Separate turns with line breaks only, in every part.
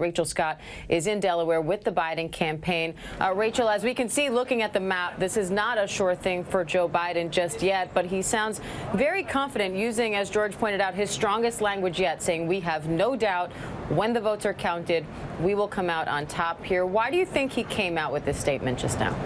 Rachel Scott is in Delaware with the Biden campaign. Rachel, as we can see looking at the map, this is not a sure thing for Joe Biden just yet, but he sounds very confident using, as George pointed out, his strongest language yet, saying we have no doubt when the votes are counted, we will come out on top here. Why do you think he came out with this statement just now?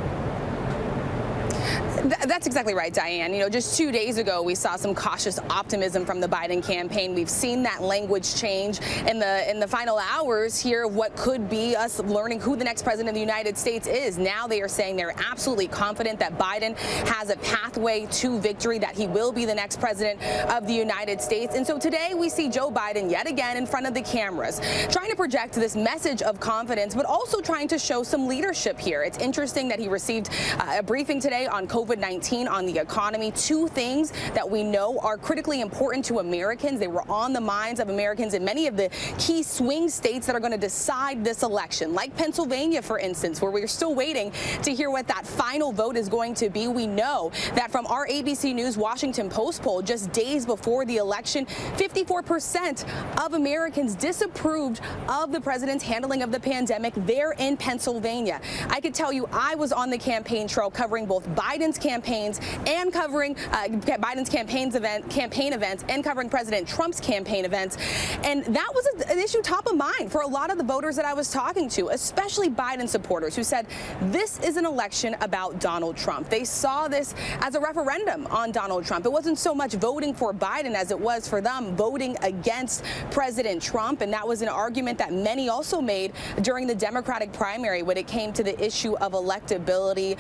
That's exactly right, Diane. You know, just 2 days ago, we saw some cautious optimism from the Biden campaign. We've seen that language change in the final hours here of what could be us learning who the next president of the United States is. Now they are saying they're absolutely confident that Biden has a pathway to victory, that he will be the next president of the United States. And so today we see Joe Biden yet again in front of the cameras, trying to project this message of confidence, but also trying to show some leadership here. It's interesting that he received a briefing today on COVID-19, on the economy, two things that we know are critically important to Americans. They were on the minds of Americans in many of the key swing states that are going to decide this election, like Pennsylvania, for instance, where we're still waiting to hear what that final vote is going to be. We know that from our ABC News Washington Post poll just days before the election, 54% of Americans disapproved of the president's handling of the pandemic there in Pennsylvania. I could tell you I was on the campaign trail covering both Biden's campaigns and covering Biden's campaign events and covering President Trump's campaign events. And that was an issue top of mind for a lot of the voters that I was talking to, especially Biden supporters, who said this is an election about Donald Trump. They saw this as a referendum on Donald Trump. It wasn't so much voting for Biden as it was for them voting against President Trump. And that was an argument that many also made during the Democratic primary when it came to the issue of electability.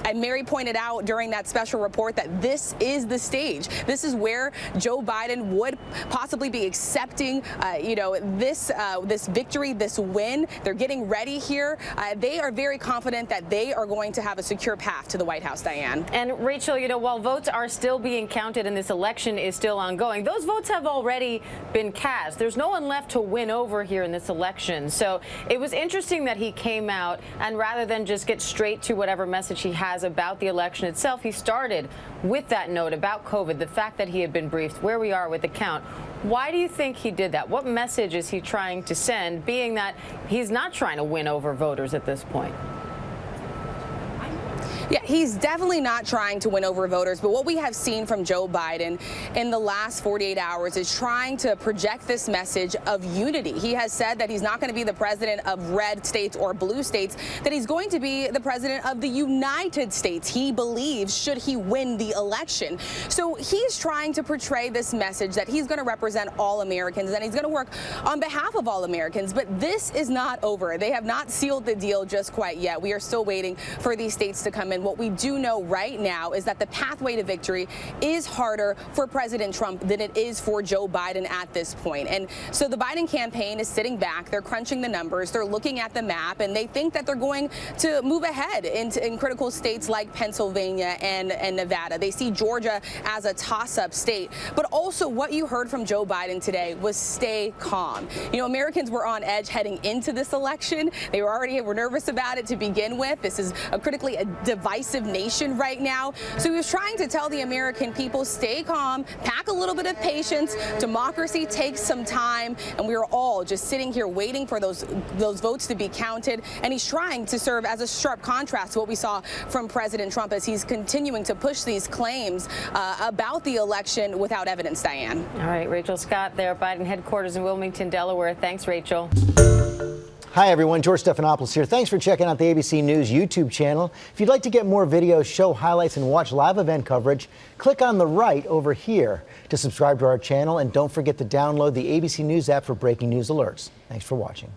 And Mary pointed out during that special report that this is the stage. This is where Joe Biden would possibly be accepting, this victory, this win. They're getting ready here. They are very confident that they are going to have a secure path to the White House, Diane.
And Rachel, while votes are still being counted and this election is still ongoing, those votes have already been cast. There's no one left to win over here in this election. So it was interesting that he came out and rather than just get straight to whatever message he has about the election itself, he started with that note about COVID, the fact that he had been briefed, where we are with the count. Why do you think he did that? What message is he trying to send, being that he's not trying to win over voters at this point?
Yeah, he's definitely not trying to win over voters. But what we have seen from Joe Biden in the last 48 hours is trying to project this message of unity. He has said that he's not going to be the president of red states or blue states, that he's going to be the president of the United States, he believes, should he win the election. So he's trying to portray this message that he's going to represent all Americans and he's going to work on behalf of all Americans. But this is not over. They have not sealed the deal just quite yet. We are still waiting for these states to come in. What we do know right now is that the pathway to victory is harder for President Trump than it is for Joe Biden at this point. And so the Biden campaign is sitting back. They're crunching the numbers. They're looking at the map, and they think that they're going to move ahead in critical states like Pennsylvania and Nevada. They see Georgia as a toss-up state. But also what you heard from Joe Biden today was stay calm. Americans were on edge heading into this election. They were nervous about it to begin with. This is a critically divisive nation right now. So he was trying to tell the American people, stay calm, pack a little bit of patience. Democracy takes some time, and we are all just sitting here waiting for those votes to be counted. And he's trying to serve as a sharp contrast to what we saw from President Trump as he's continuing to push these claims about the election without evidence, Diane.
All right, Rachel Scott there, Biden headquarters in Wilmington, Delaware. Thanks, Rachel.
Hi, everyone. George Stephanopoulos here. Thanks for checking out the ABC News YouTube channel. If you'd like to get more videos, show highlights, and watch live event coverage, click on the right over here to subscribe to our channel. And don't forget to download the ABC News app for breaking news alerts. Thanks for watching.